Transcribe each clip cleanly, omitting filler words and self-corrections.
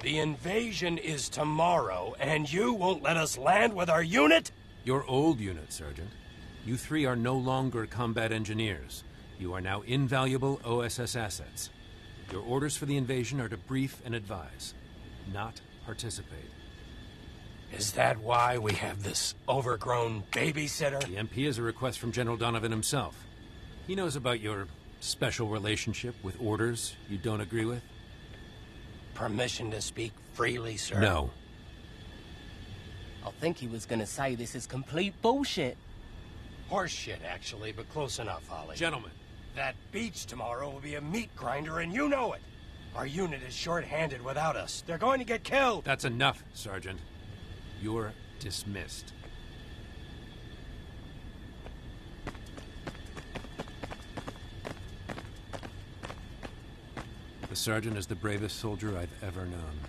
The invasion is tomorrow, and you won't let us land with our unit? Your old unit, Sergeant. You three are no longer combat engineers. You are now invaluable OSS assets. Your orders for the invasion are to brief and advise, not participate. Is that why we have this overgrown babysitter? The MP is a request from General Donovan himself. He knows about your special relationship with orders you don't agree with. Permission to speak freely, sir? No. I think he was gonna say this is complete bullshit. Horse shit, actually, but close enough, Ollie. Gentlemen. That beach tomorrow will be a meat grinder, and you know it. Our unit is short-handed without us. They're going to get killed. That's enough, Sergeant. You're dismissed. The sergeant is the bravest soldier I've ever known.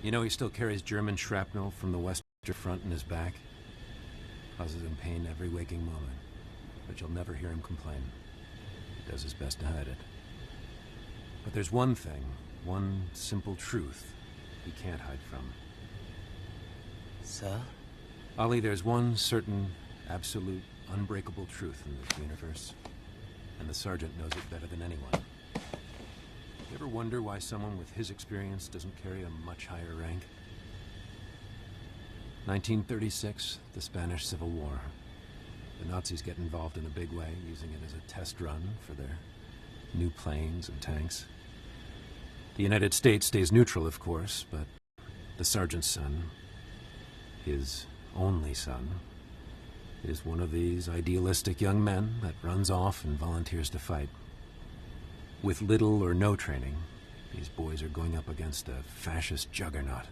You know he still carries German shrapnel from the Western Front in his back? Causes him pain every waking moment. But you'll never hear him complain. He does his best to hide it. But there's one thing, one simple truth, he can't hide from. Sir? Ollie, there's one certain, absolute, unbreakable truth in this universe. And the sergeant knows it better than anyone. You ever wonder why someone with his experience doesn't carry a much higher rank? 1936, the Spanish Civil War. The Nazis get involved in a big way, using it as a test run for their new planes and tanks. The United States stays neutral, of course, but the sergeant's son, his only son, is one of these idealistic young men that runs off and volunteers to fight. With little or no training, these boys are going up against a fascist juggernaut.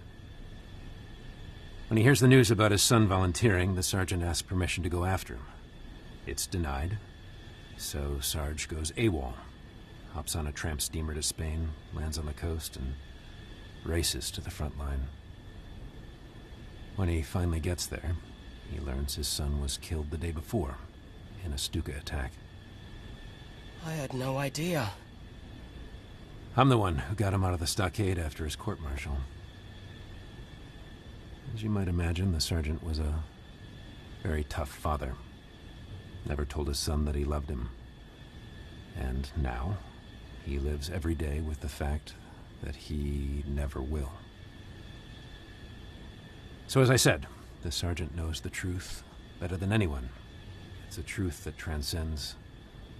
When he hears the news about his son volunteering, the sergeant asks permission to go after him. It's denied, so Sarge goes AWOL, hops on a tramp steamer to Spain, lands on the coast, and races to the front line. When he finally gets there, he learns his son was killed the day before in a Stuka attack. I had no idea. I'm the one who got him out of the stockade after his court-martial. As you might imagine, the sergeant was a very tough father. Never told his son that he loved him. And now, he lives every day with the fact that he never will. So as I said, the sergeant knows the truth better than anyone. It's a truth that transcends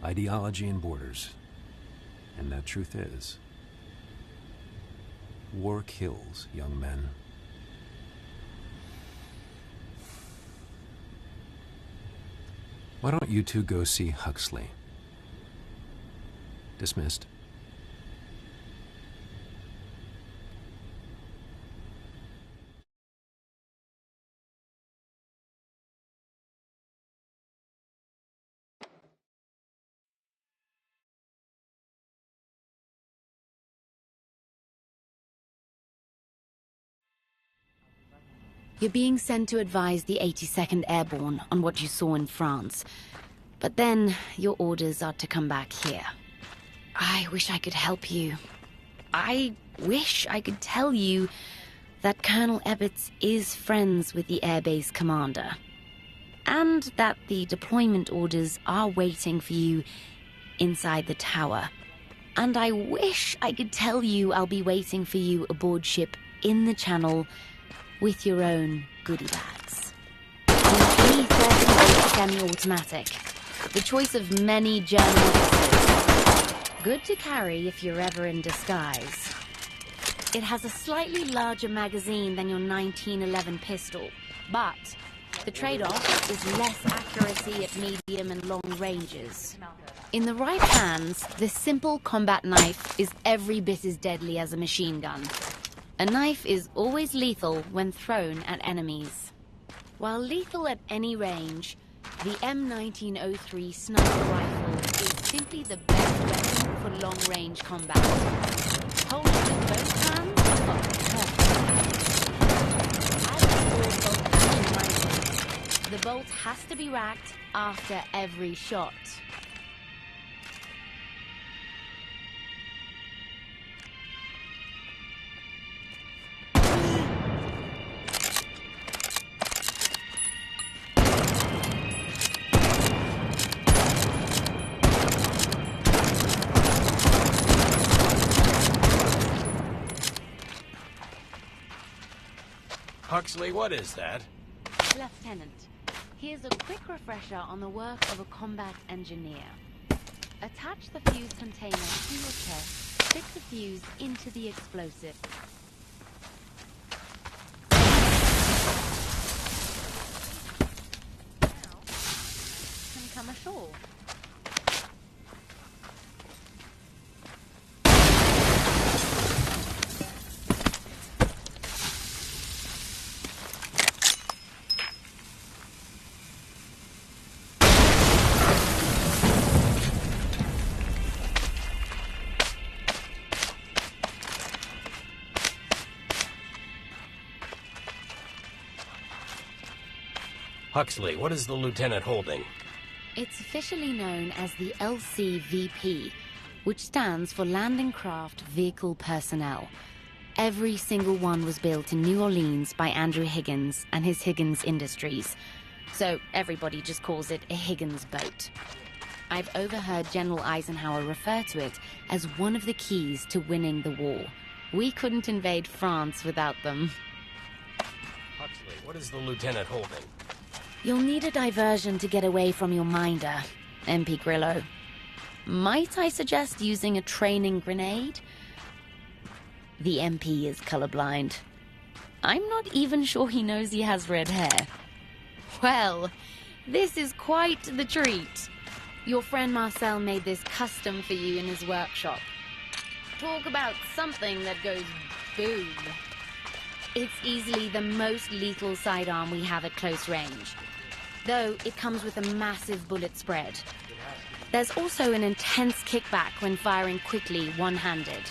ideology and borders. And that truth is, war kills young men. Why don't you two go see Huxley? Dismissed. You're being sent to advise the 82nd Airborne on what you saw in France. But then, your orders are to come back here. I wish I could help you. I wish I could tell you that Colonel Ebbets is friends with the airbase commander. And that the deployment orders are waiting for you inside the tower. And I wish I could tell you I'll be waiting for you aboard ship in the channel with your own goodie bags. An E-38 semi-automatic, the choice of many German officers. Good to carry if you're ever in disguise. It has a slightly larger magazine than your 1911 pistol, but the trade-off is less accuracy at medium and long ranges. In the right hands, this simple combat knife is every bit as deadly as a machine gun. A knife is always lethal when thrown at enemies. While lethal at any range, the M1903 sniper rifle is simply the best weapon for long-range combat. Hold it in both hands, perfect. As for bolt action rifle, the bolt has to be racked after every shot. Huxley, what is that? Lieutenant, here's a quick refresher on the work of a combat engineer. Attach the fuse container to your chest, stick the fuse into the explosive. Now, can come ashore. Huxley, what is the lieutenant holding? It's officially known as the LCVP, which stands for Landing Craft Vehicle Personnel. Every single one was built in New Orleans by Andrew Higgins and his Higgins Industries. So everybody just calls it a Higgins boat. I've overheard General Eisenhower refer to it as one of the keys to winning the war. We couldn't invade France without them. Huxley, what is the lieutenant holding? You'll need a diversion to get away from your minder, MP Grillo. Might I suggest using a training grenade? The MP is colorblind. I'm not even sure he knows he has red hair. Well, this is quite the treat. Your friend Marcel made this custom for you in his workshop. Talk about something that goes boom. It's easily the most lethal sidearm we have at close range, though it comes with a massive bullet spread. There's also an intense kickback when firing quickly one-handed.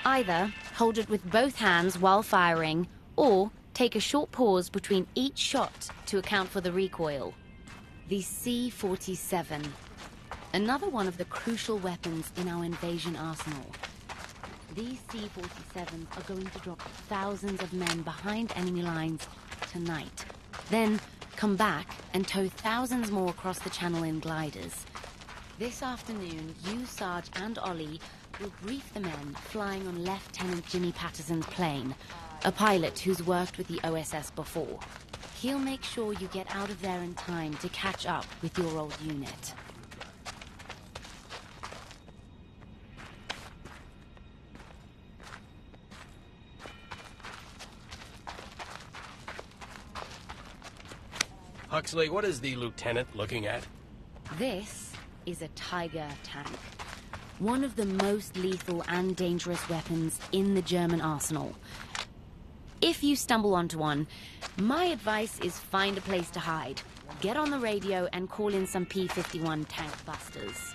Either hold it with both hands while firing, or take a short pause between each shot to account for the recoil. The C-47, another one of the crucial weapons in our invasion arsenal. These C-47s are going to drop thousands of men behind enemy lines tonight. Then come back and tow thousands more across the channel in gliders. This afternoon, you, Sarge, and Ollie will brief the men flying on Lieutenant Jimmy Patterson's plane, a pilot who's worked with the OSS before. He'll make sure you get out of there in time to catch up with your old unit. Huxley, what is the lieutenant looking at? This is a Tiger tank, one of the most lethal and dangerous weapons in the German arsenal. If you stumble onto one, my advice is find a place to hide, get on the radio and call in some P-51 tank busters.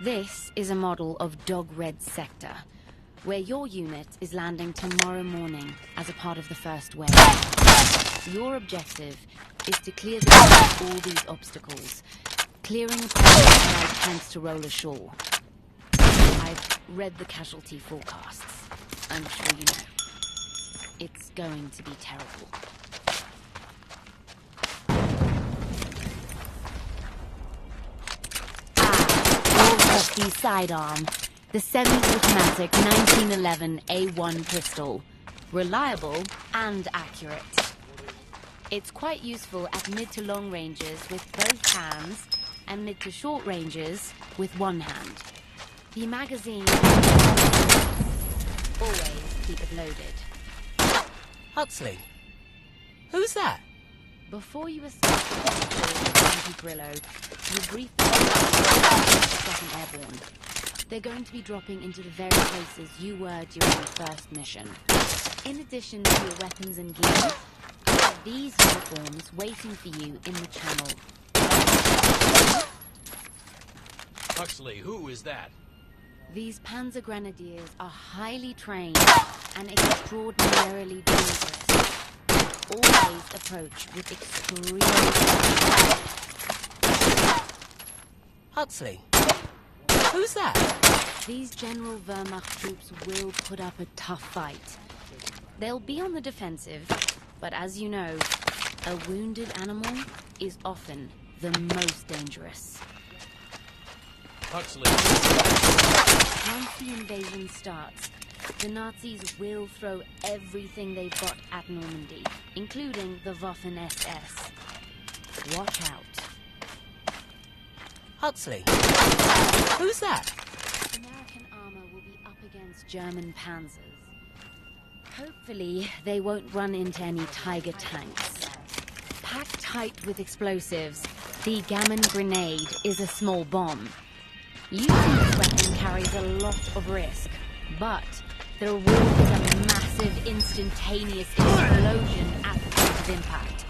This is a model of Dog Red Sector, where your unit is landing tomorrow morning as a part of the first wave. Your objective is to clear the way of all these obstacles, clearing a path for our tanks to roll ashore. I've read the casualty forecasts. I'm sure you know. It's going to be terrible. Your trusty sidearm. The semi-automatic 1911 A1 pistol. Reliable and accurate. It's quite useful at mid to long ranges with both hands and mid to short ranges with one hand. The magazine... always keep it loaded. Huxley, who's that? Before you escape the Grillo, you brief the 2nd Airborne. They're going to be dropping into the very places you were during your first mission. In addition to your weapons and gear, you have these uniforms waiting for you in the channel. Huxley, who is that? These Panzer Grenadiers are highly trained and extraordinarily dangerous. Always approach with extreme caution. Huxley, who's that? These General Wehrmacht troops will put up a tough fight. They'll be on the defensive, but as you know, a wounded animal is often the most dangerous. Huxley. Once the invasion starts, The Nazis will throw everything they've got at Normandy, including the Waffen-SS. Watch out. Huxley? Who's that? American armor will be up against German panzers. Hopefully, they won't run into any Tiger tanks. Packed tight with explosives, the Gammon grenade is a small bomb. Using this weapon carries a lot of risk, but the reward is a massive, instantaneous explosion at the point of impact.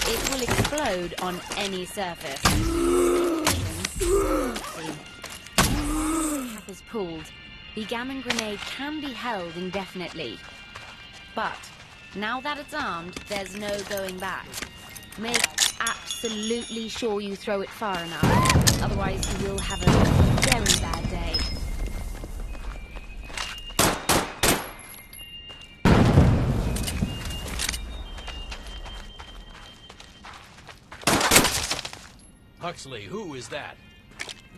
It will explode on any surface. The cap is pulled. The Gammon grenade can be held indefinitely. But now that it's armed, there's no going back. Make absolutely sure you throw it far enough. Otherwise, you will have a very bad day. Huxley, who is that?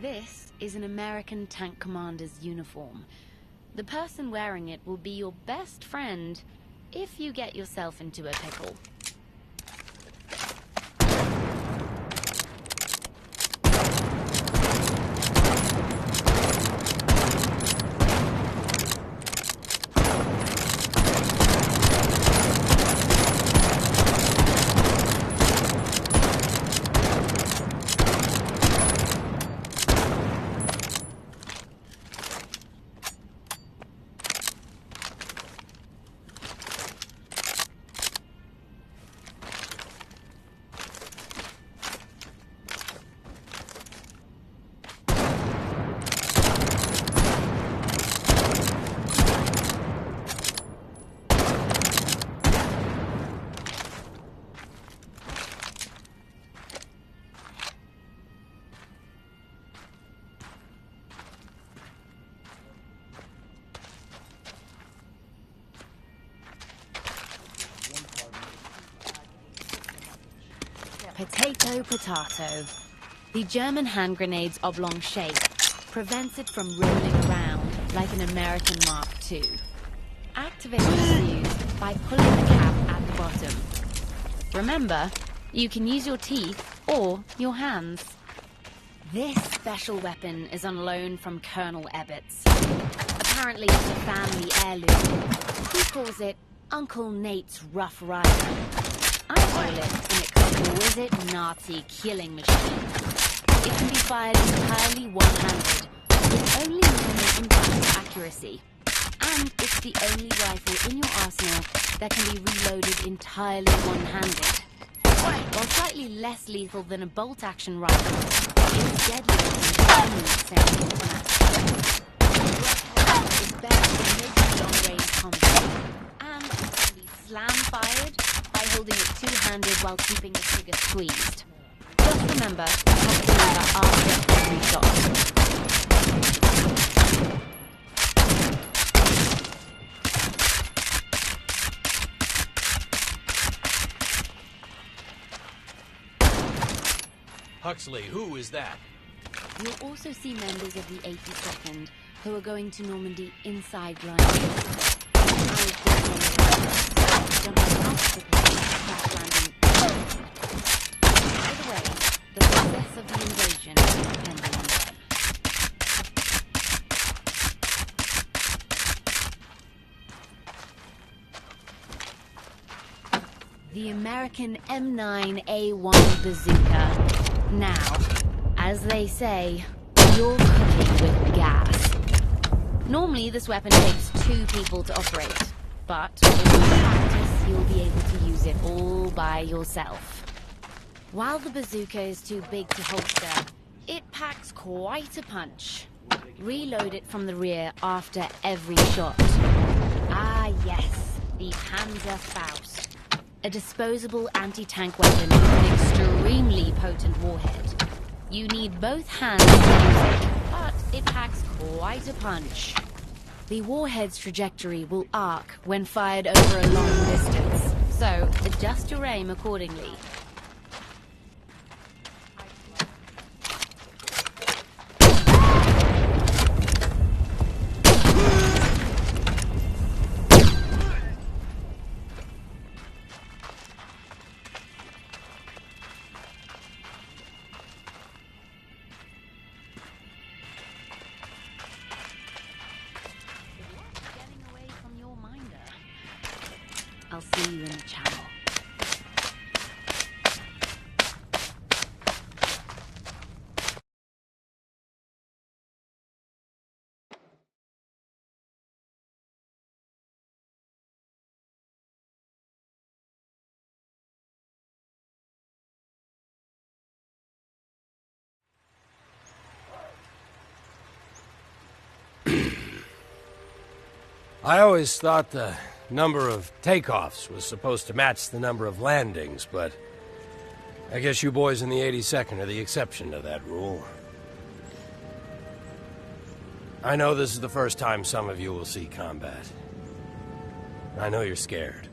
This is an American tank commander's uniform. The person wearing it will be your best friend if you get yourself into a pickle. Potato, potato. The German hand grenade's oblong shape prevents it from rolling around like an American Mark II. Activation is used by pulling the cap at the bottom. Remember, you can use your teeth or your hands. This special weapon is on loan from Colonel Ebbets. Apparently it's a family heirloom. He calls it Uncle Nate's Rough Rider. I call it an exquisite Nazi killing machine. It can be fired entirely one-handed, with only minimal impact accuracy. And it's the only rifle in your arsenal that can be reloaded entirely one-handed. While slightly less lethal than a bolt-action rifle, it's deadlier than any same internet. It's better than mid- long-range combat, and it can be slam-fired by holding it two-handed while keeping the trigger squeezed. Just remember, you have to do that after every shot. Huxley, who is that? You'll also see members of the 82nd who are going to Normandy inside lines. Either way, the success of the invasion depends on them. The American M9A1 bazooka. Now, as they say, you're cooking with gas. Normally, this weapon takes 2 people to operate, but with practice, you'll be able to use it all by yourself. While the bazooka is too big to holster, it packs quite a punch. Reload it from the rear after every shot. Ah, yes, the Panzerfaust. A disposable anti-tank weapon with an extremely potent warhead. You need both hands to use it, but it packs quite a punch. The warhead's trajectory will arc when fired over a long distance, so adjust your aim accordingly. I'll see you in the channel. I always thought the number of takeoffs was supposed to match the number of landings, but I guess you boys in the 82nd are the exception to that rule. I know this is the first time some of you will see combat. I know you're scared.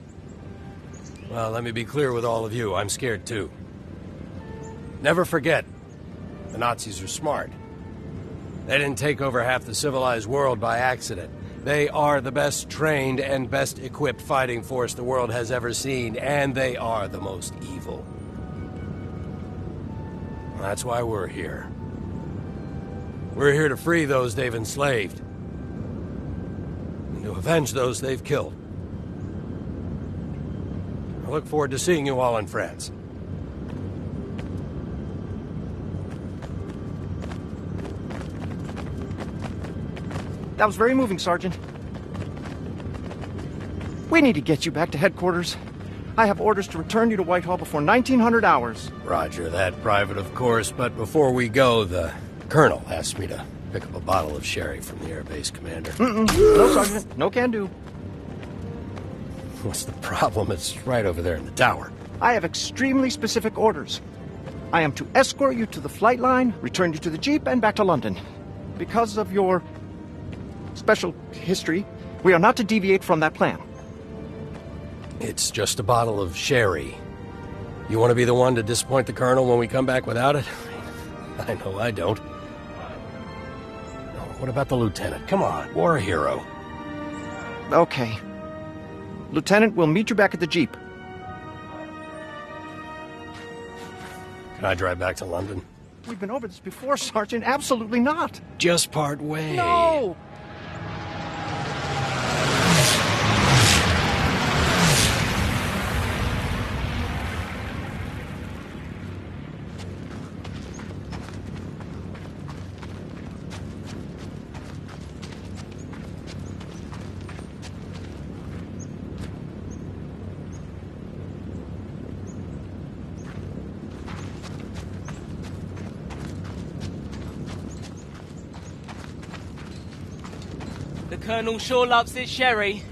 Well, let me be clear with all of you, I'm scared too. Never forget, the Nazis are smart. They didn't take over half the civilized world by accident. They are the best trained and best equipped fighting force the world has ever seen, and they are the most evil. That's why we're here. We're here to free those they've enslaved, and to avenge those they've killed. I look forward to seeing you all in France. That was very moving, Sergeant. We need to get you back to headquarters. I have orders to return you to Whitehall before 1900 hours. Roger that, Private, of course, but before we go, the Colonel asked me to pick up a bottle of sherry from the airbase commander. No, Sergeant. No can do. What's the problem? It's right over there in the tower. I have extremely specific orders. I am to escort you to the flight line, return you to the Jeep, and back to London. Because of your special history, we are not to deviate from that plan. It's just a bottle of sherry. You want to be the one to disappoint the Colonel when we come back without it? I know I don't. Oh, what about the Lieutenant? Come on, war hero. Okay. Lieutenant, we'll meet you back at the Jeep. Can I drive back to London? We've been over this before, Sergeant. Absolutely not. Just part way. No! The Colonel sure loves his sherry.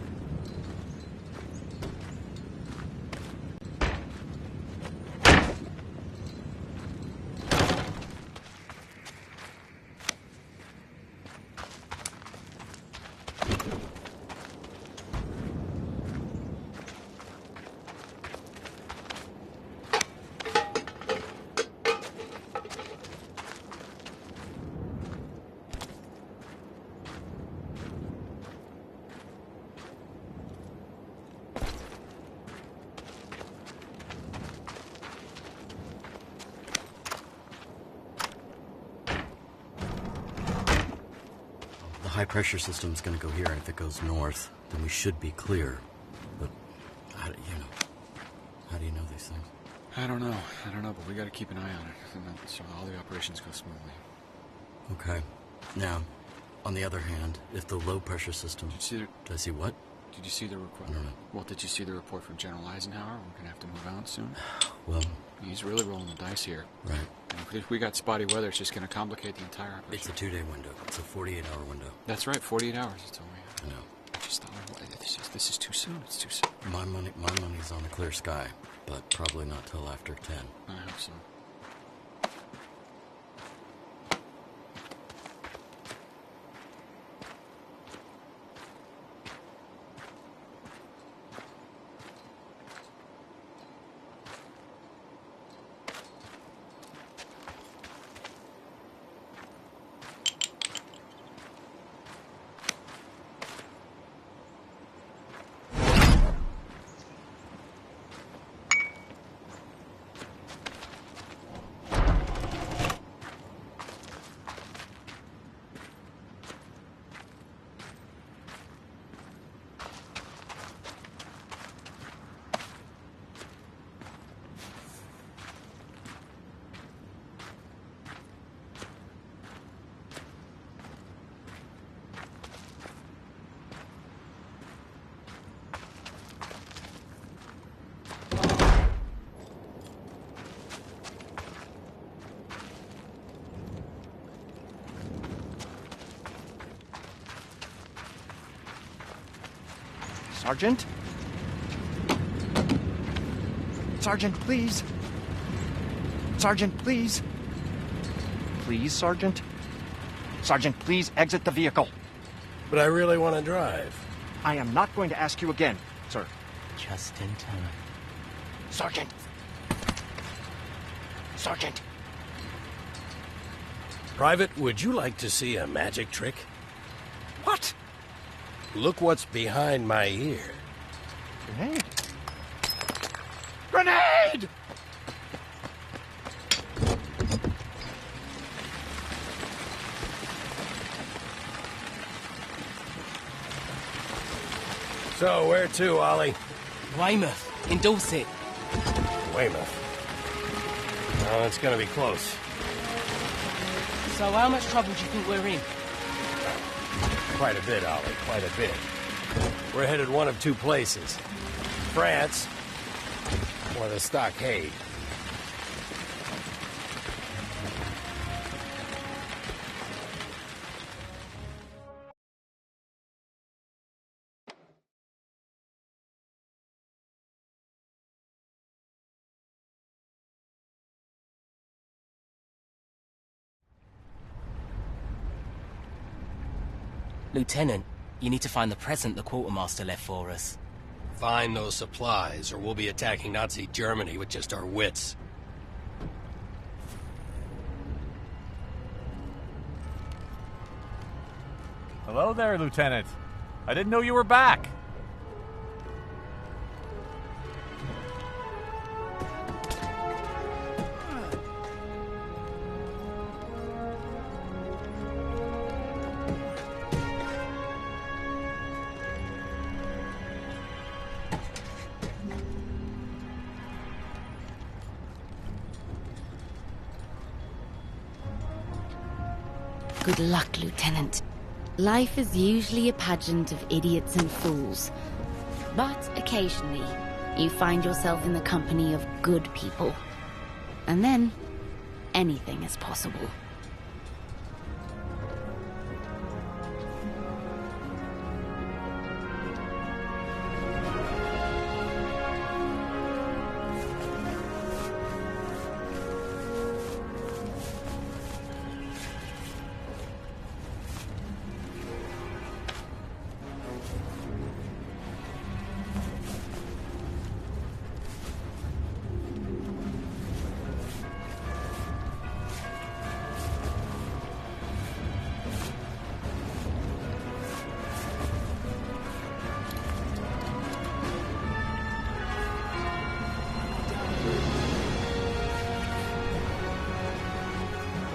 The high-pressure system's gonna go here, and if it goes north, then we should be clear. But, how do you know these things? I don't know, but we gotta keep an eye on it, so all the operations go smoothly. Okay. Now, on the other hand, if the low-pressure system... Did I see what? Did you see the report? I don't know. Well, did you see the report from General Eisenhower? We're gonna have to move out soon. Well... He's really rolling the dice here. Right. And if we got spotty weather, it's just gonna complicate the entire operation. It's a 2-day window. It's a 48-hour window. That's right, 48 hours is all we have. I know. I just thought, this is too soon. It's too soon. My money's on the clear sky, but probably not till after 10. I hope so. Sergeant? Sergeant, please. Sergeant, please. Please, Sergeant. Sergeant, please exit the vehicle. But I really want to drive. I am not going to ask you again, sir. Just in time. Sergeant. Sergeant. Private, would you like to see a magic trick? What? Look what's behind my ear. Grenade. Grenade! So, where to, Ollie? Weymouth, in Dorset. Weymouth. Well, it's gonna be close. So how much trouble do you think we're in? Quite a bit, Ollie, quite a bit. We're headed one of two places. France, or the stockade. Lieutenant, you need to find the present the quartermaster left for us. Find those supplies, or we'll be attacking Nazi Germany with just our wits. Hello there, Lieutenant. I didn't know you were back. Good luck, Lieutenant. Life is usually a pageant of idiots and fools. But occasionally, you find yourself in the company of good people. And then, anything is possible.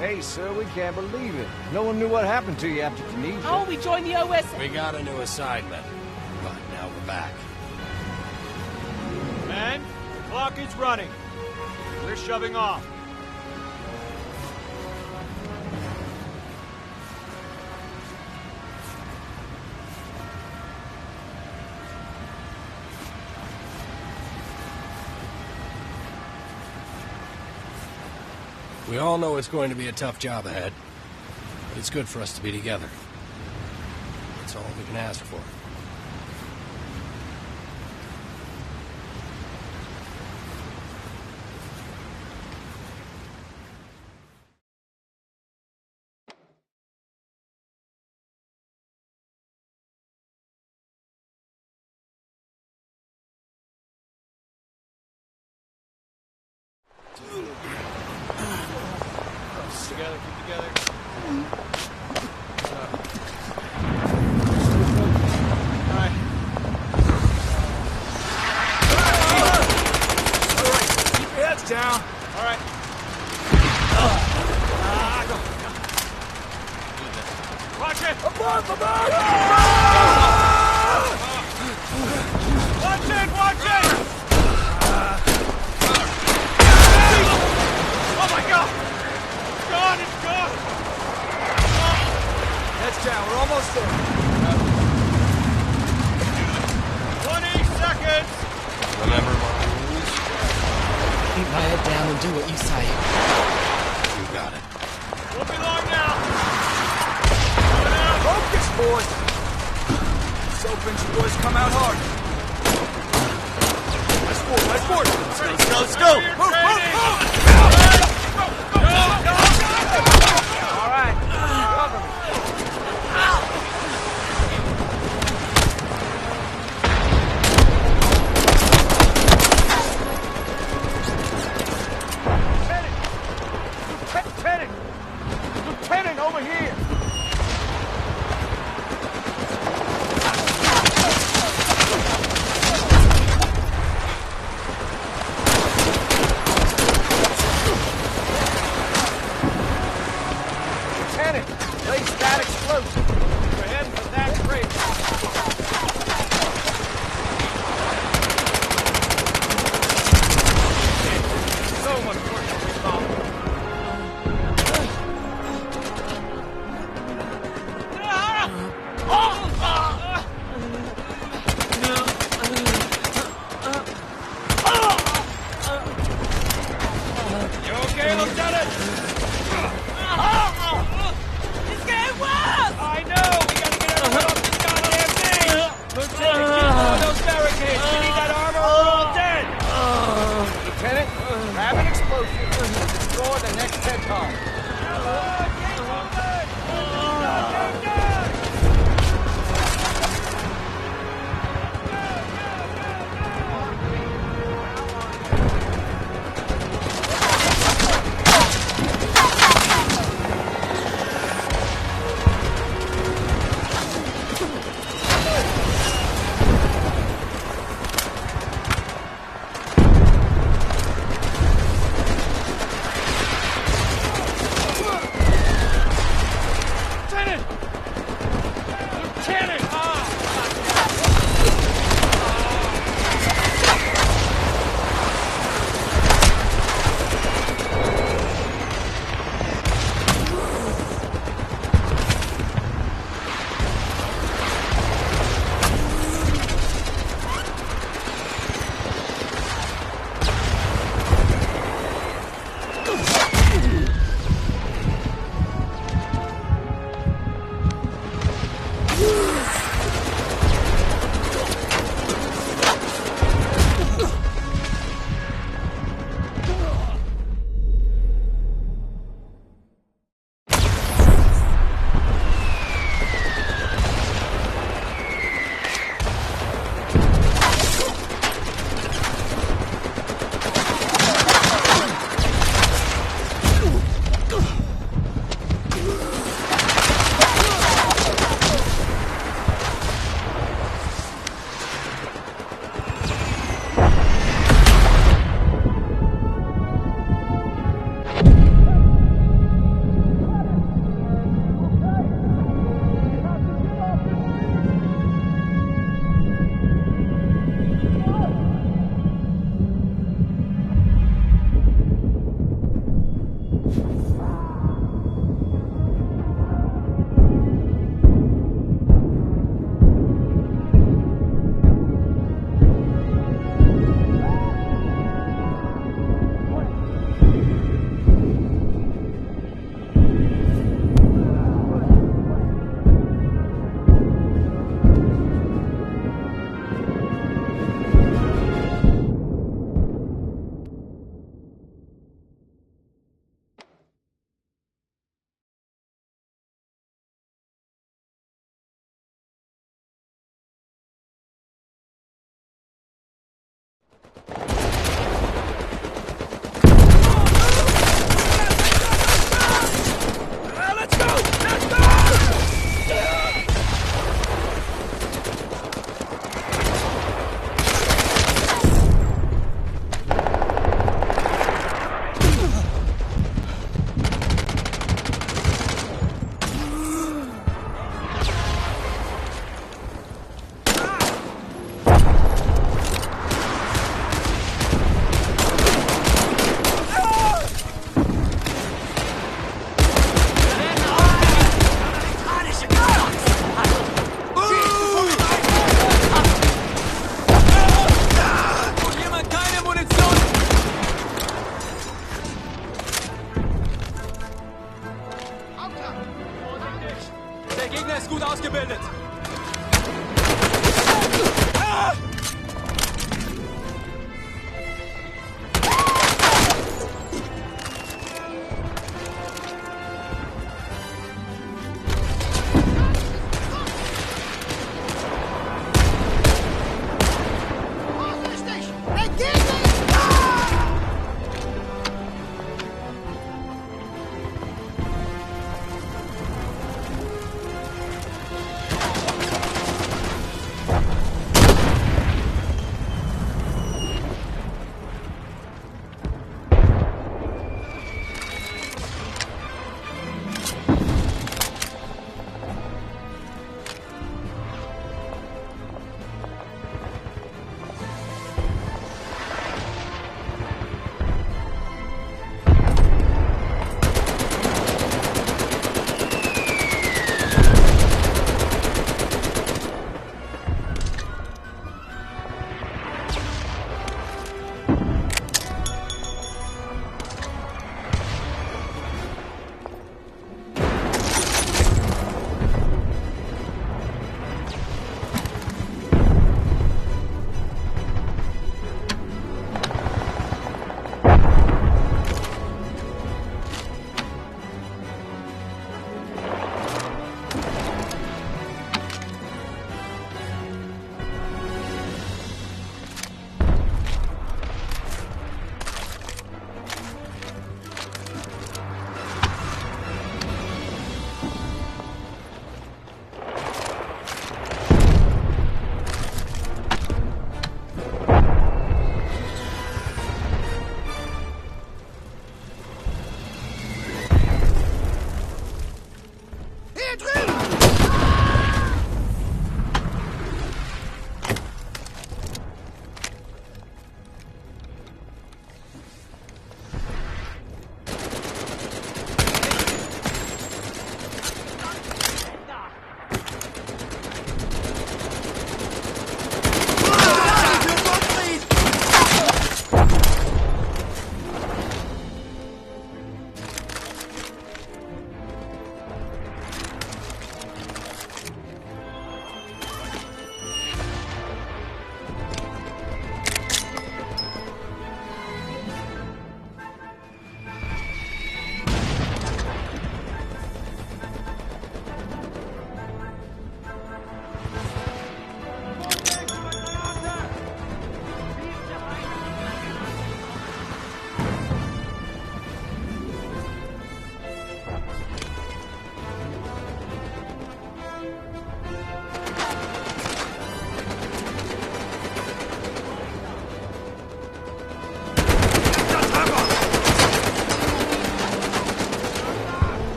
Hey, sir, we can't believe it. No one knew what happened to you after Tunisia. Oh, we joined the OS. We got a new assignment, but now we're back. Men, the clock is running. We're shoving off. We all know it's going to be a tough job ahead, but it's good for us to be together. That's all we can ask for. Together, keep together. All right. Keep your heads down. All right. Watch it! Above! Watch it! Watch it! Oh my God! It's gone! It's gone! Heads down. We're almost there. 20 seconds! Remember my rules? Keep my head down and do what you say. You got it. Won't be long now. Focus, boys! So, Vinci boys, come out hard. Let's go! Move! All right. Cover me. Lieutenant, over here! Lieutenant, place that explosive.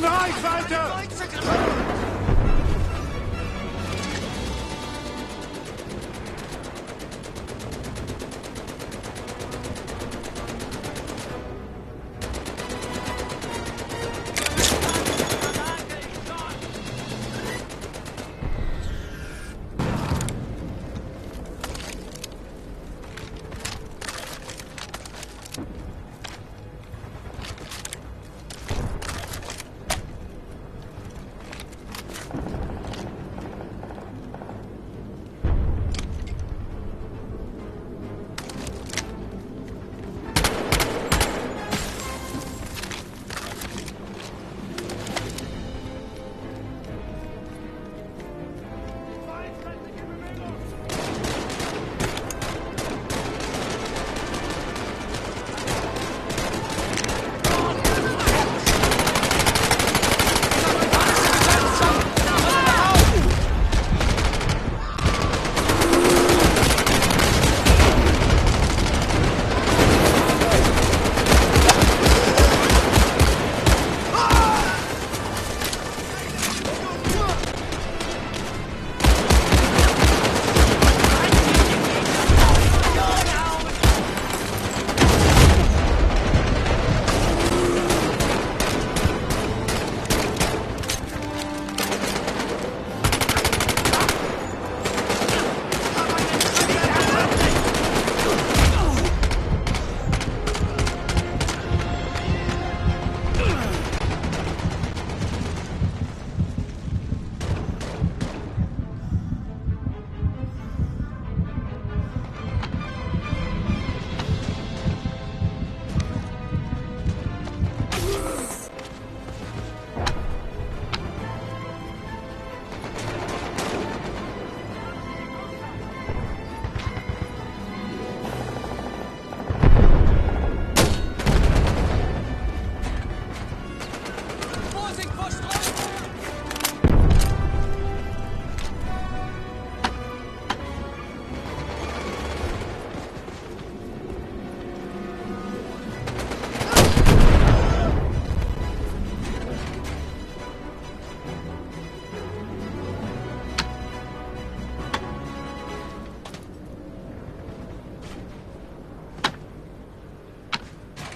Ein Reichweite!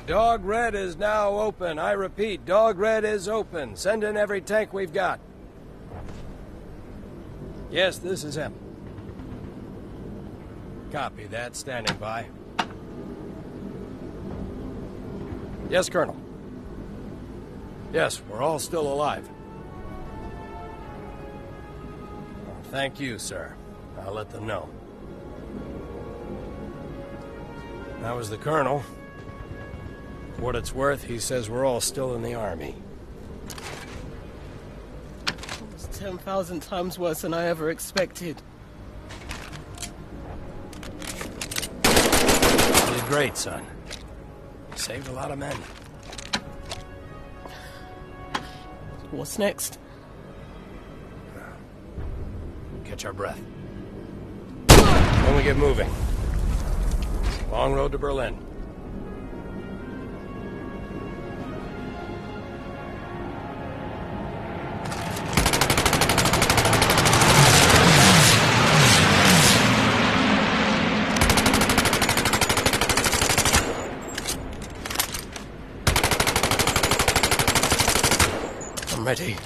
Dog Red is now open. I repeat, Dog Red is open. Send in every tank we've got. Yes, this is him. Copy that. Standing by. Yes, Colonel. Yes, we're all still alive. Well, thank you, sir. I'll let them know. That was the Colonel. For what it's worth, he says we're all still in the Army. It's 10,000 times worse than I ever expected. You did great, son. You saved a lot of men. What's next? Catch our breath. Then we get moving. Long road to Berlin. I'm ready.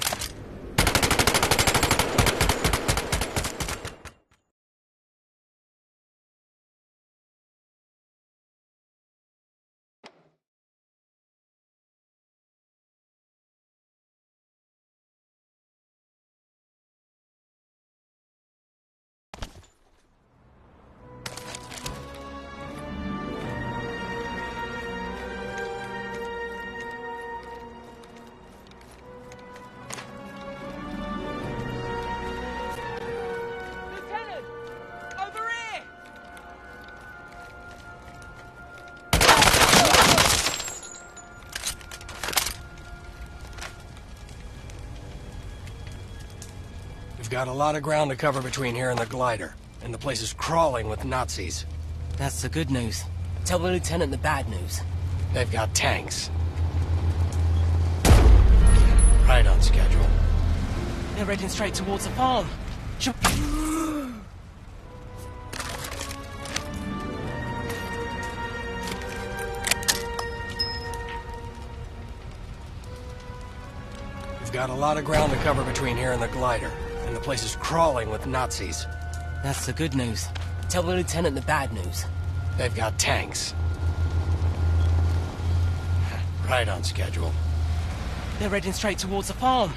We've got a lot of ground to cover between here and the glider, and the place is crawling with Nazis. That's the good news. Tell the lieutenant the bad news. They've got tanks. Right on schedule. They're heading straight towards the farm. Should... We've got a lot of ground to cover between here and the glider, and the place is crawling with Nazis. That's the good news. Tell the lieutenant the bad news. They've got tanks. Right on schedule. They're heading straight towards the farm.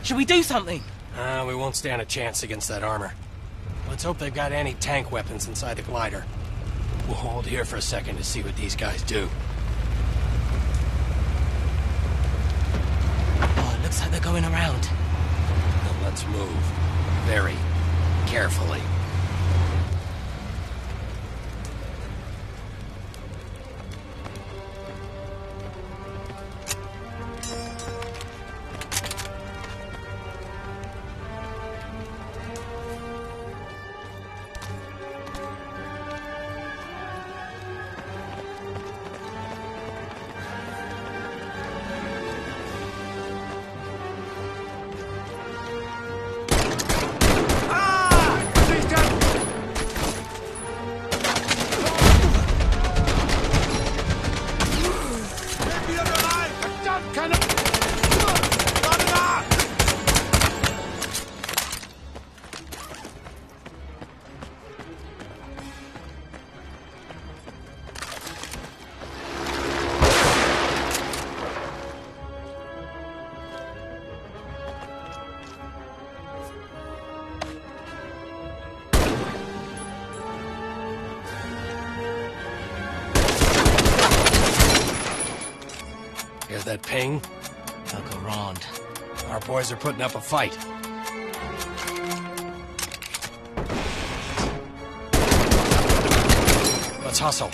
Should we do something? We won't stand a chance against that armor. Let's hope they've got anti-tank weapons inside the glider. We'll hold here for a second to see what these guys do. Oh, it looks like they're going around. Now let's move. Very carefully. Hear that ping? Look around. Our boys are putting up a fight. Let's hustle.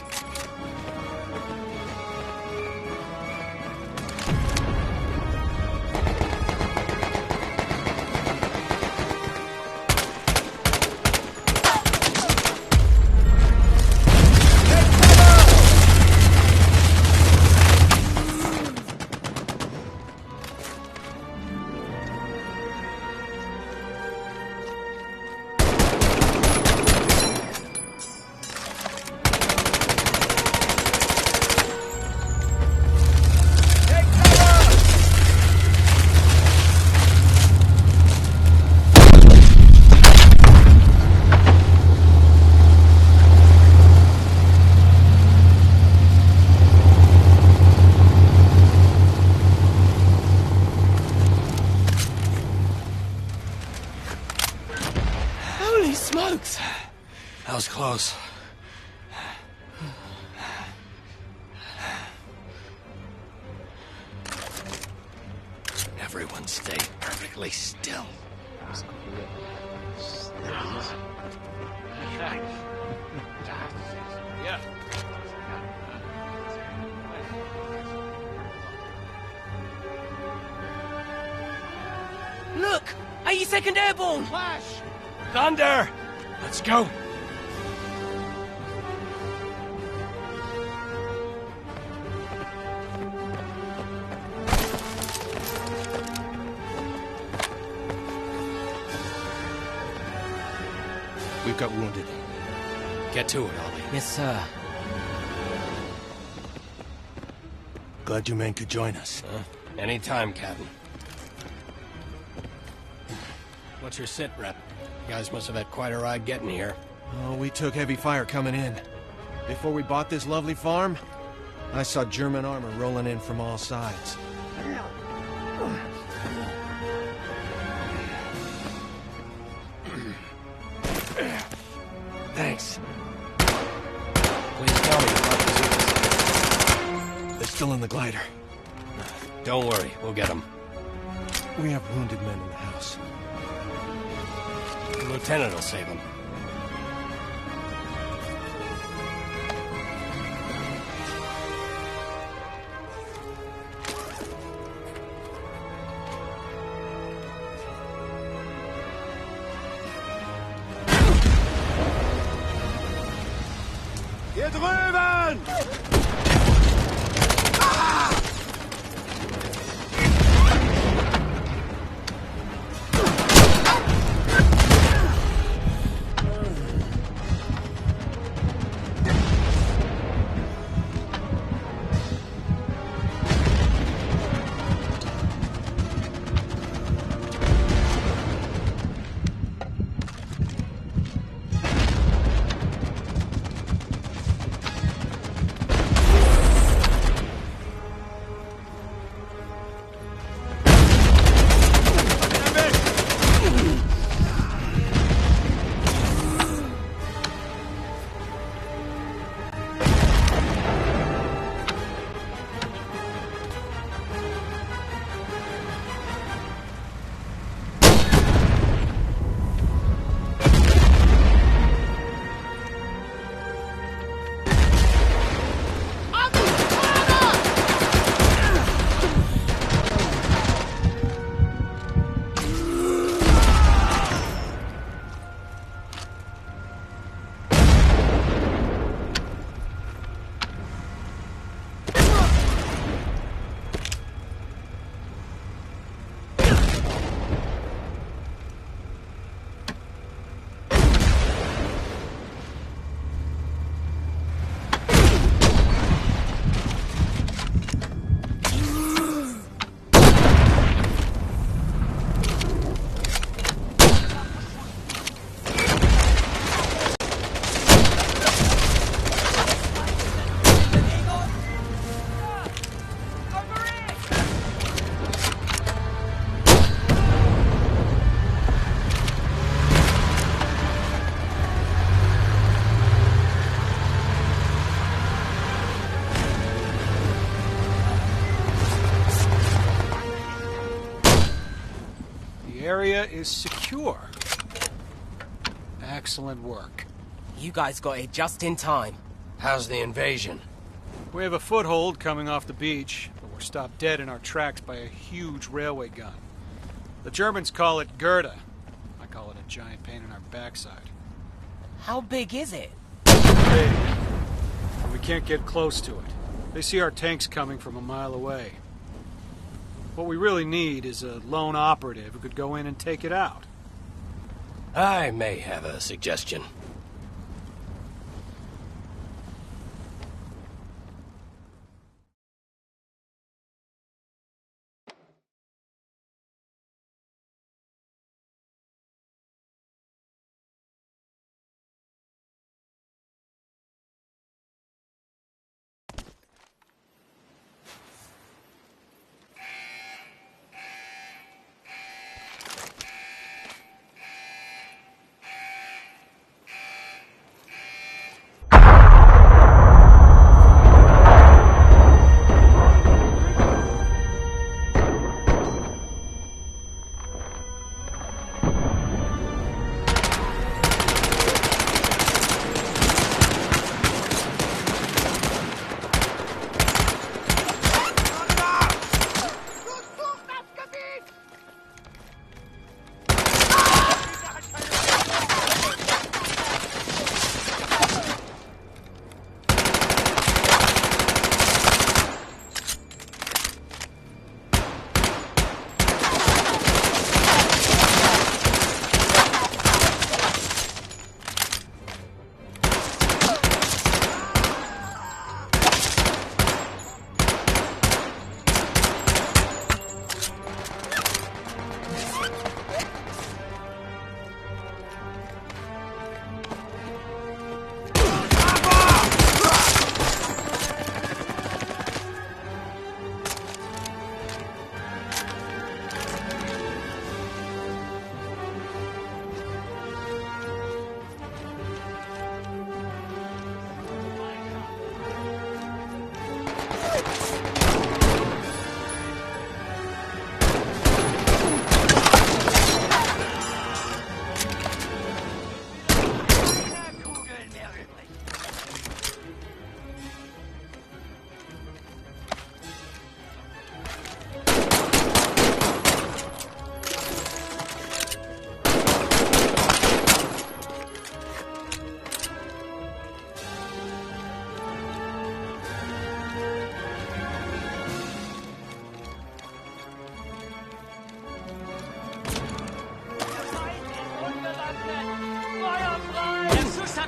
Smokes! That was close. Everyone stay perfectly still. Yeah. Look! 82nd Airborne! Flash! Thunder! Let's go! We've got wounded. Get to it, Ollie. Yes, sir. Glad you men could join us. Anytime, Captain. What's your sit rep? You guys must have had quite a ride getting here. Oh, we took heavy fire coming in. Before we bought this lovely farm, I saw German armor rolling in from all sides. Thanks. Please tell me about the Zetas. They're still in the glider. Don't worry, we'll get them. We have wounded men in the house. The lieutenant will save them. Hier drüben! area is secure. Excellent work. You guys got here just in time. How's the invasion? We have a foothold coming off the beach, but we're stopped dead in our tracks by a huge railway gun. The Germans call it Goethe. I call it a giant pain in our backside. How big is it? Big. But we can't get close to it. They see our tanks coming from a mile away. What we really need is a lone operative who could go in and take it out. I may have a suggestion.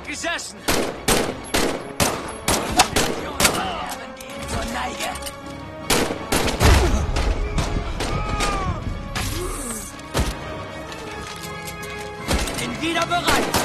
Gesessen! Zur Neige! Bin wieder bereit!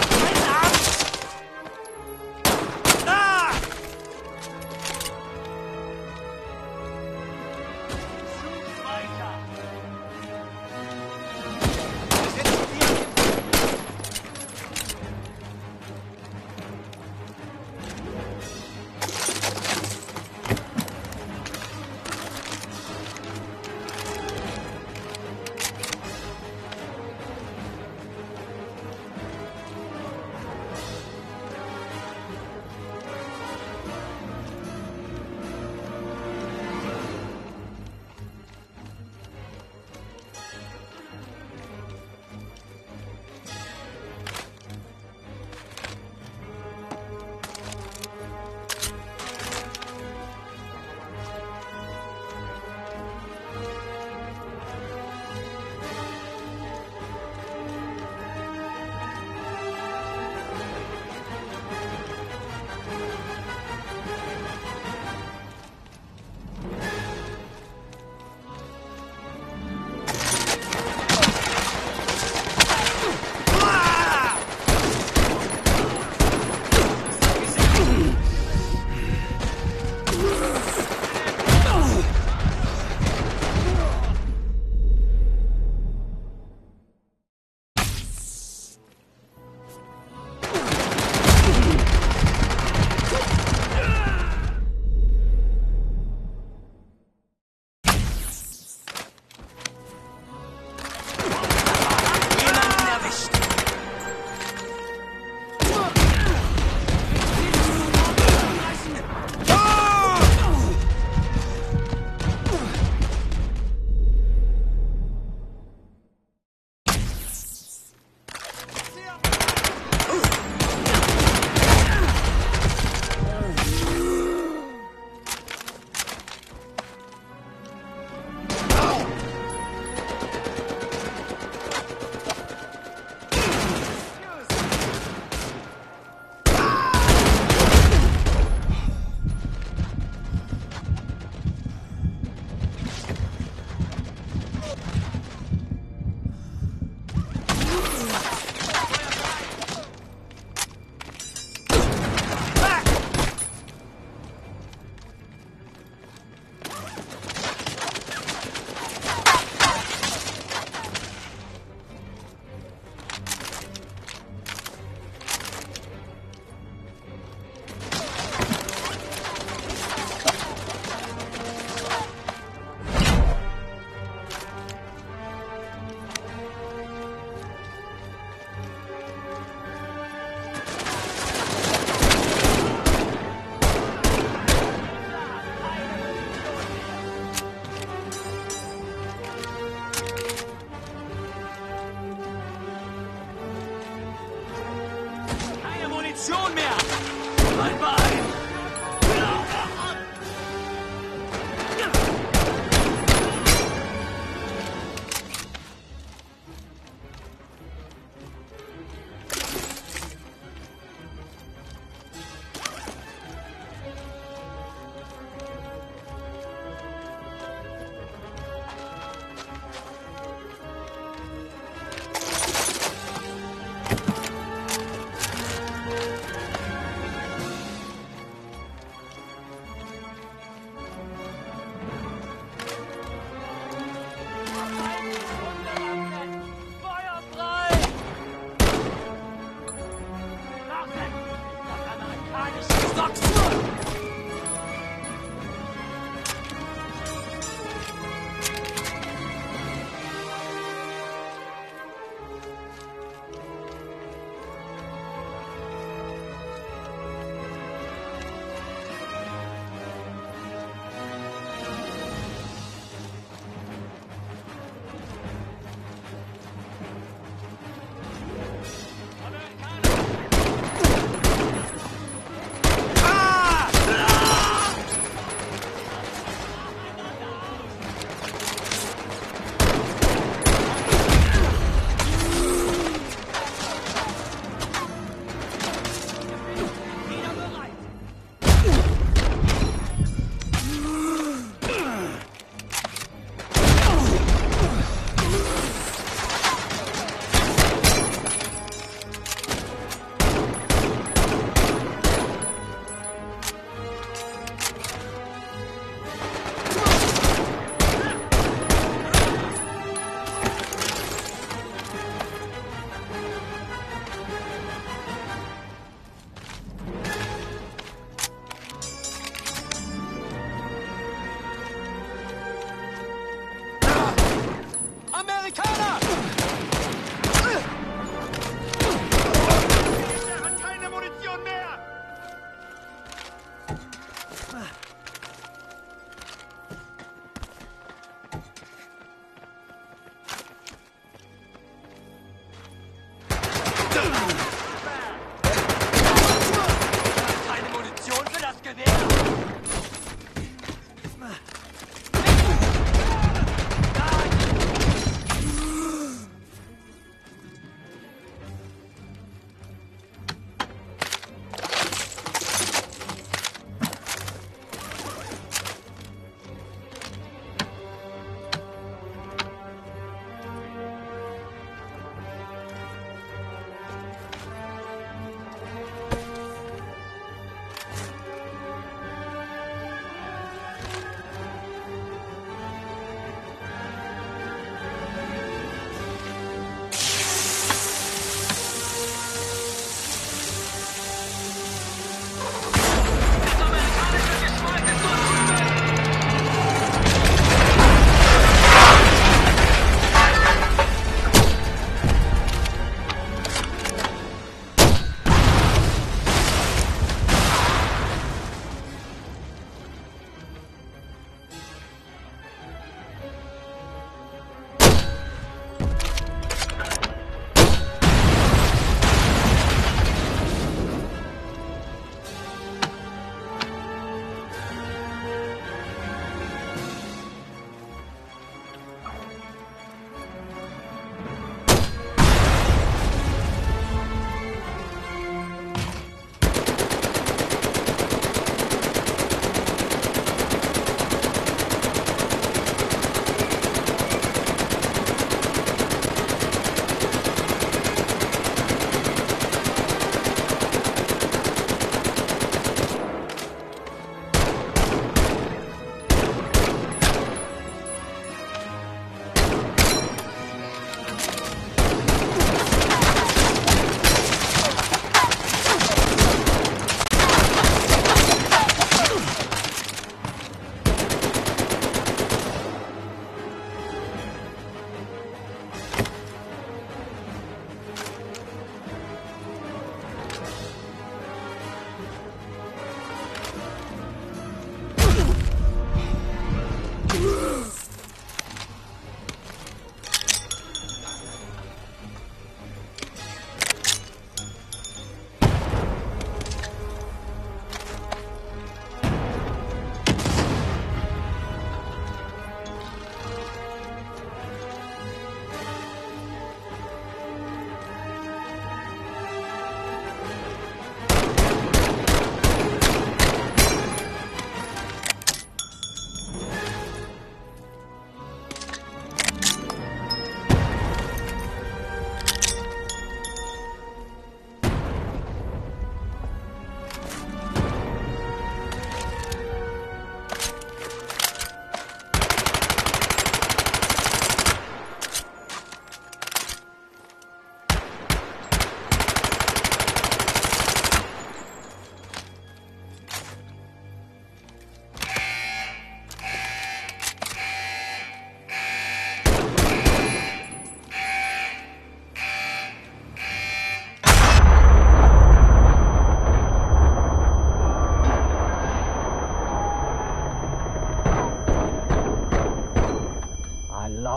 Munition mehr! Mein Bein!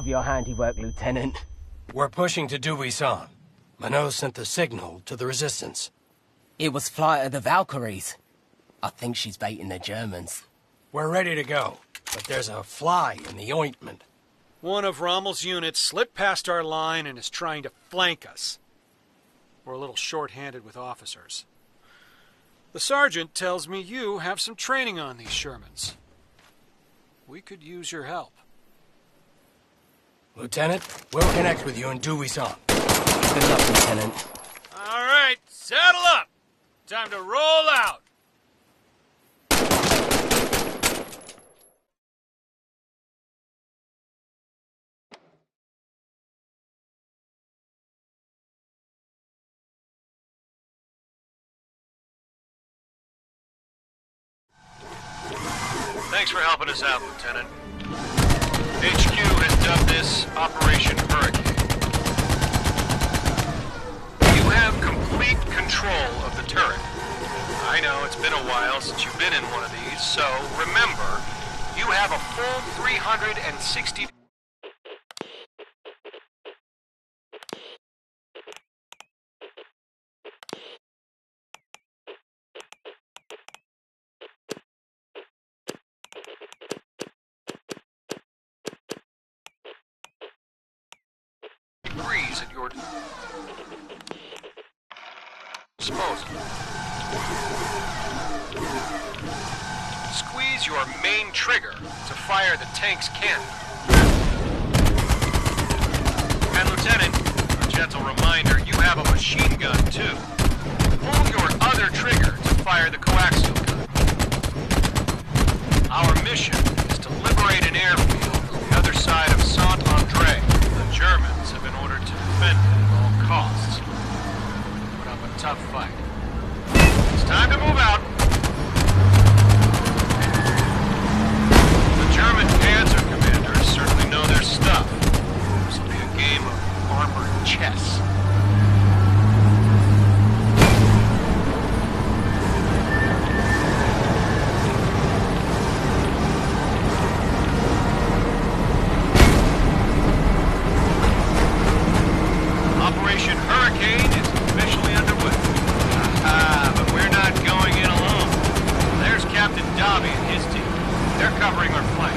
your handiwork, Lieutenant. We're pushing to Dubuisson. Minot sent the signal to the Resistance. It was Flight of the Valkyries. I think she's baiting the Germans. We're ready to go, but there's a fly in the ointment. One of Rommel's units slipped past our line and is trying to flank us. We're a little short-handed with officers. The sergeant tells me you have some training on these Shermans. We could use your help. Lieutenant, we'll connect with you in Dubuisson. Good luck, Lieutenant. All right, saddle up. Time to roll out. Thanks for helping us out, Lieutenant. HQ has dubbed this Operation Hurricane. You have complete control of the turret. I know it's been a while since you've been in one of these, so remember, you have a full 360... degrees at your disposal. Squeeze your main trigger to fire the tank's cannon. And Lieutenant, a gentle reminder, you have a machine gun too. Pull your other trigger to fire the coaxial gun. Our mission is to liberate an airfield on the other side of Saint-André. The Germans have been ordered to defend it at all costs. Put up a tough fight. It's time to move out. The German Panzer commanders certainly know their stuff. This will be a game of armored chess. Operation Hurricane is officially underway. But we're not going in alone. There's Captain Dobby and his team. They're covering our flank.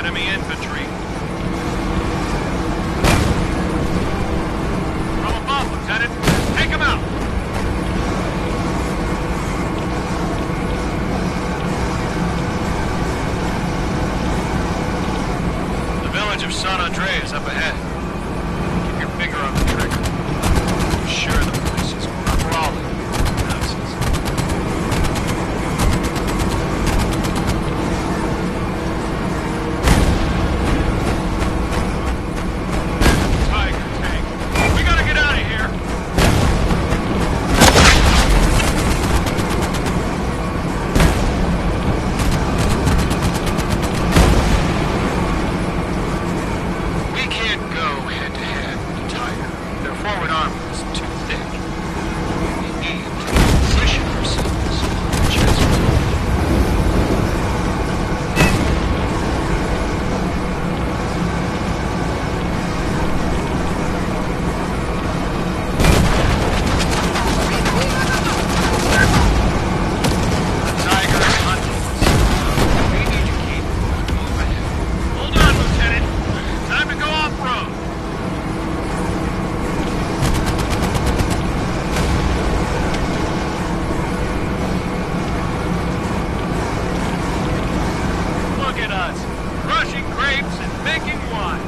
Enemy infantry. From above, Lieutenant. Take him out! The village of San Andre is up ahead. Keep your finger on the trigger. I'm sure the place is crawling with Nazis. Tiger tank. We gotta get out of here! We can't go head-to-head with the Tiger. Their forward armor is too thick. We need to position ourselves on the chest. The Tiger is hunting us. We need to keep moving. Hold on, Lieutenant. Time to go off-road. Look at us, crushing grapes and making wine.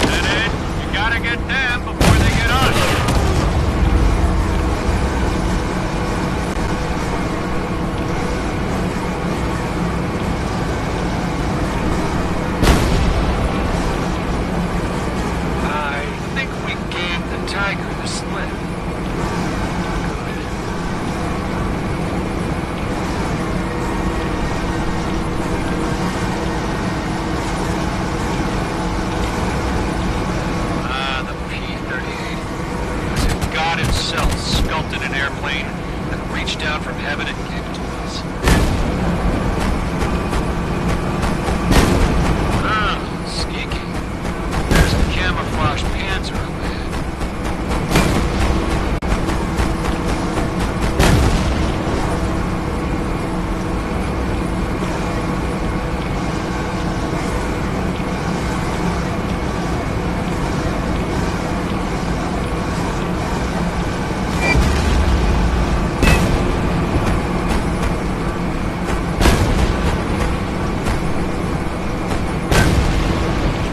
Lieutenant, you gotta get them before they get us. I think we gave the Tiger the slip. The P-38. As if God himself sculpted an airplane and reached down from heaven and gave it to us. Sneaky. There's a camouflage Panzer up ahead.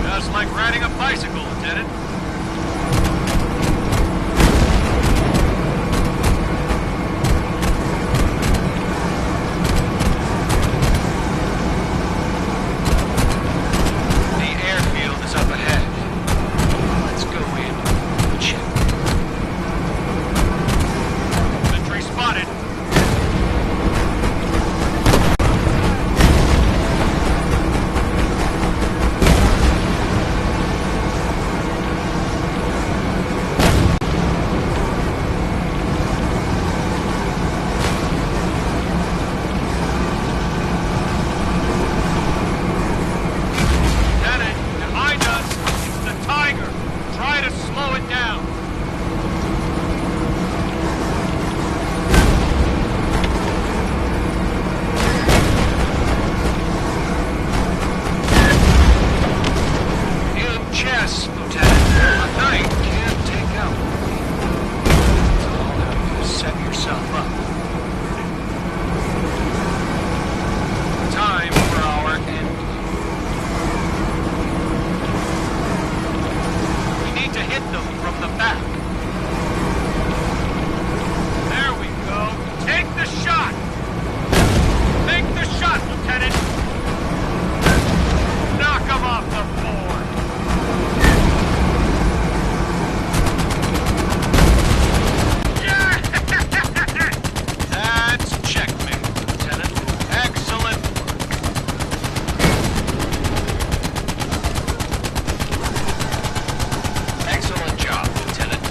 Just like riding a bicycle, Lieutenant. The airfield is up ahead. Let's go in and check. Infantry spotted. Lieutenant, behind us, it's the Tiger. Try to slow it down. In chess, Lieutenant. A knight can't take out. It's all how you set yourself up. Time for our end. We need to hit them from the back. There we go. Take the shot! Make the shot, Lieutenant! Knock them off the board! Yeah! That's checkmate, Lieutenant. Excellent work. Excellent job, Lieutenant.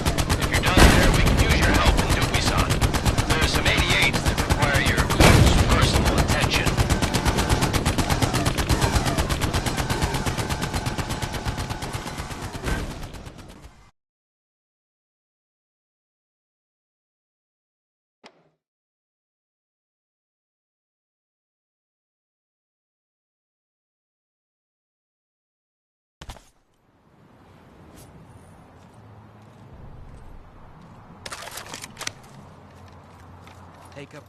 Take up.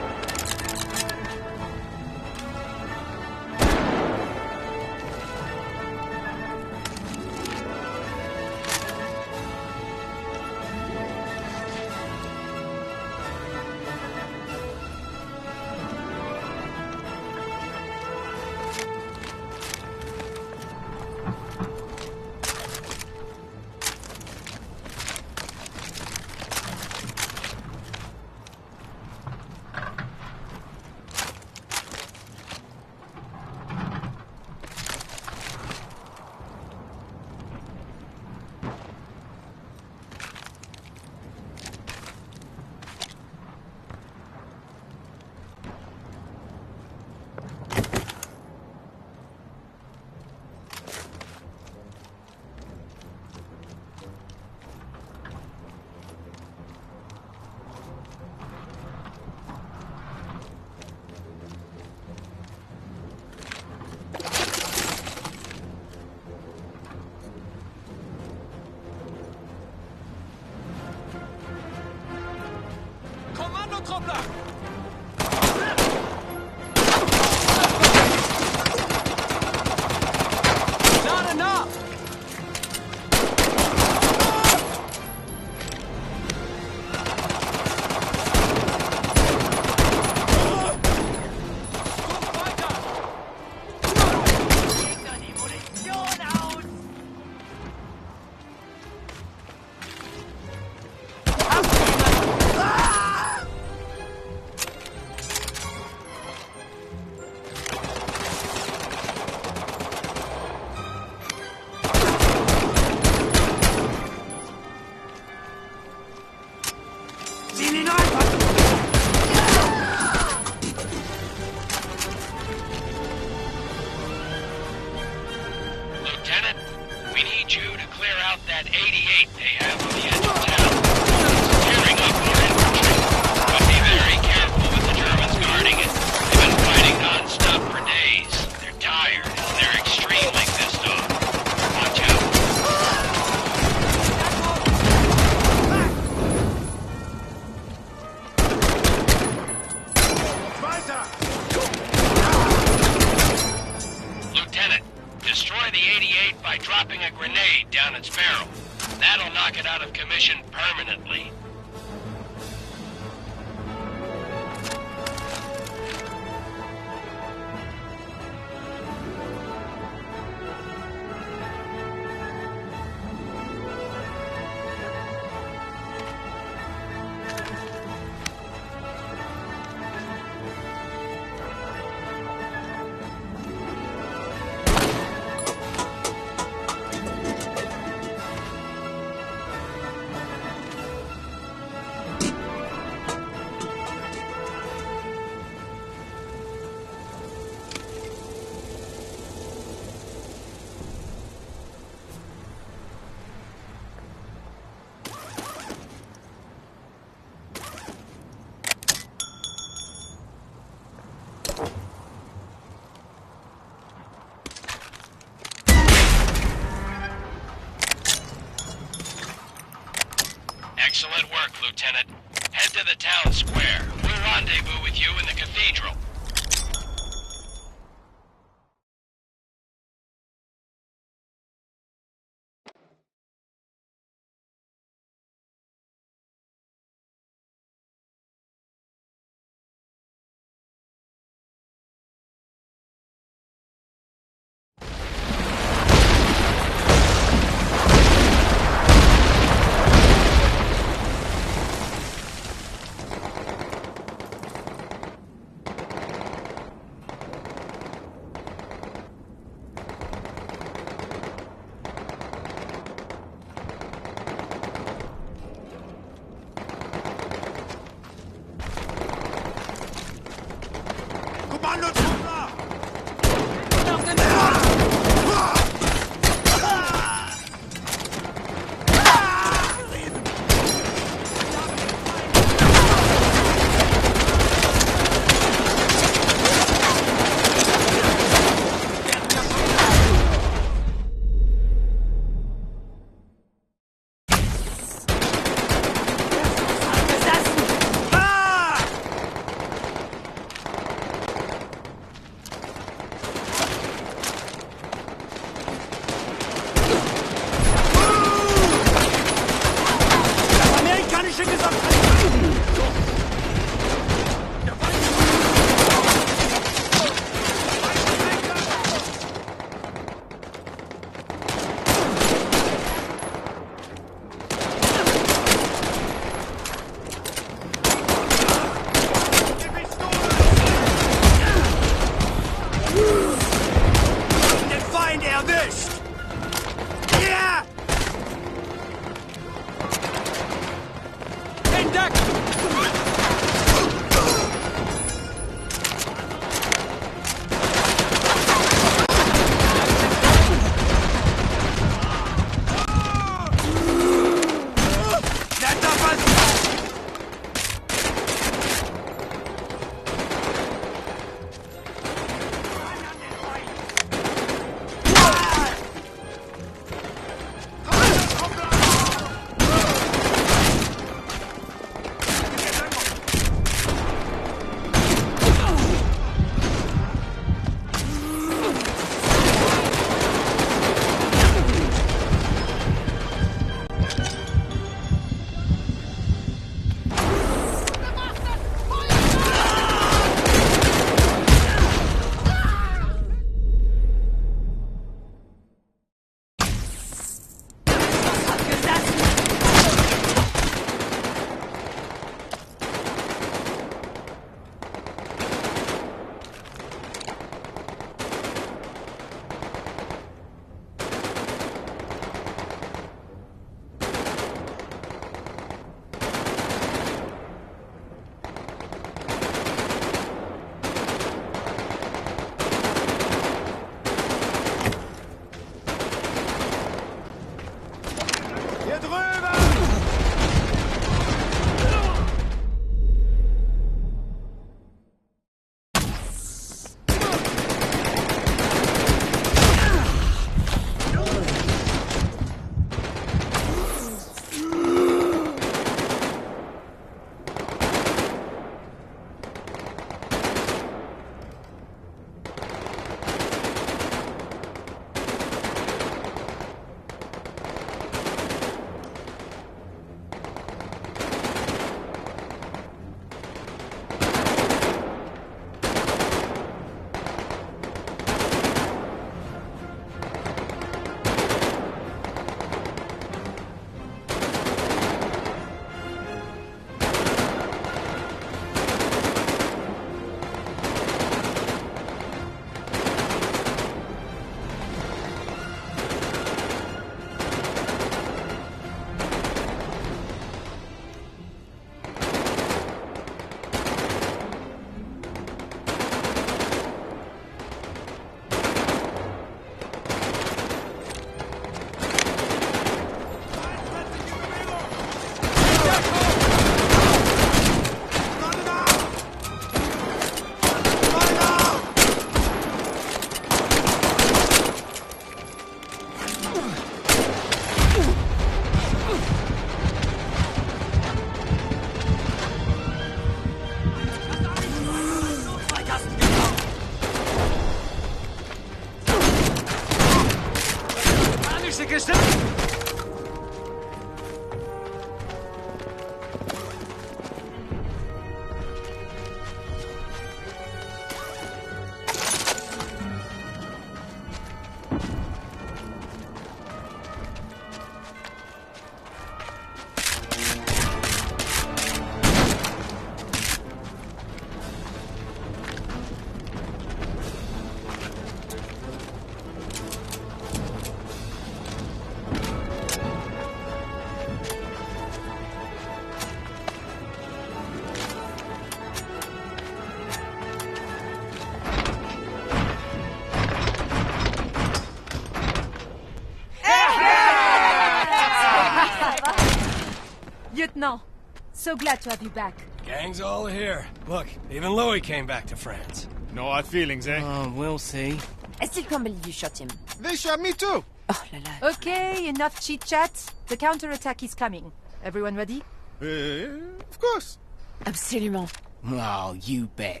So glad to have you back. Gang's all here. Look, even Louis came back to France. No hard feelings, eh? Oh, we'll see. I still can't believe you shot him. They shot me too. Oh la la. Okay, enough chit-chat. The counterattack is coming. Everyone ready? Of course. Absolument. Oh, you bet.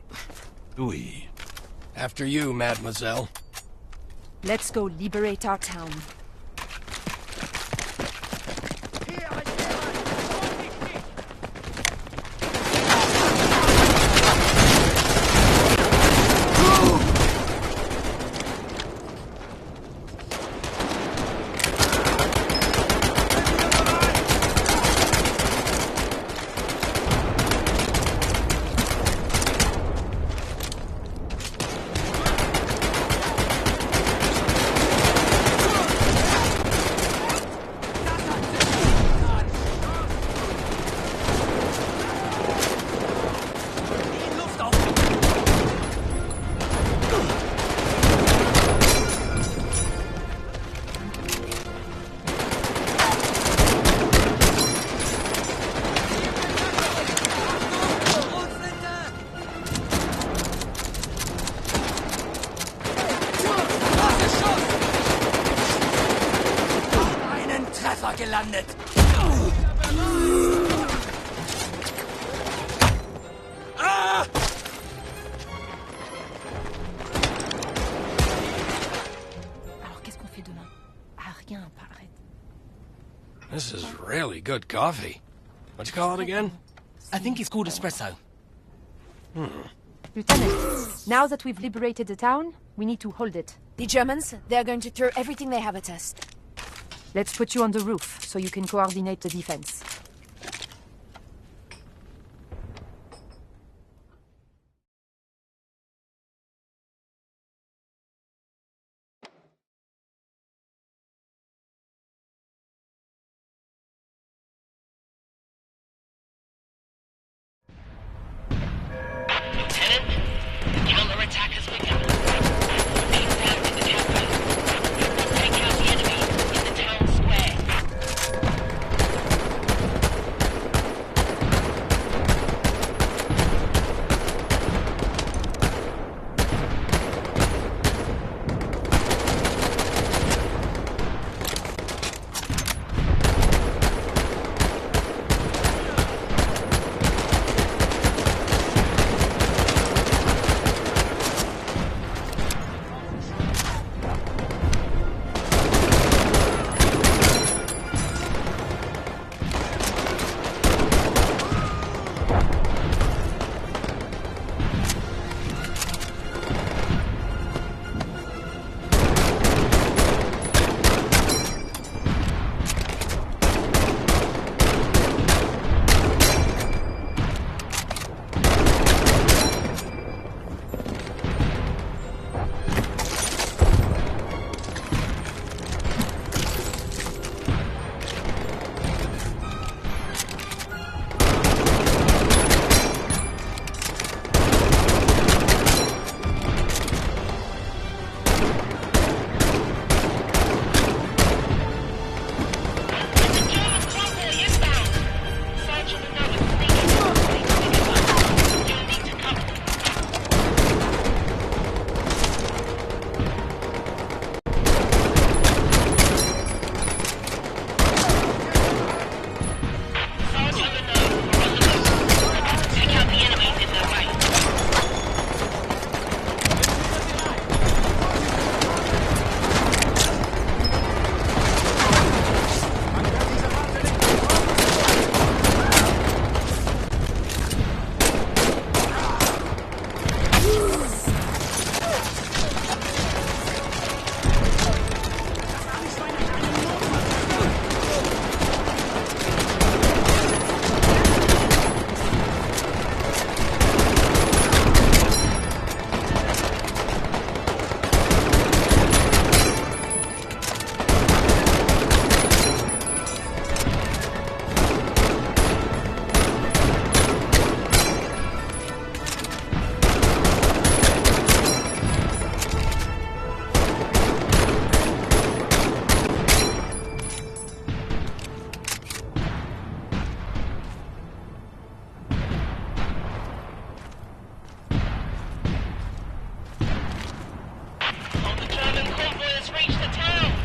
Oui. After you, mademoiselle. Let's go liberate our town. Gelandet. Ah! Alors qu'est-ce qu'on fait demain? Ah, rien, pas arrête. This is really good coffee. What you call it again? I think it's called espresso. Lieutenant, now that we've liberated the town, we need to hold it. The Germans, they're going to throw everything they have at us. Let's put you on the roof so you can coordinate the defense. Lieutenant, the counterattack has begun. Main down to the temple. Take out the enemy in the town square. German convoy has reached the town.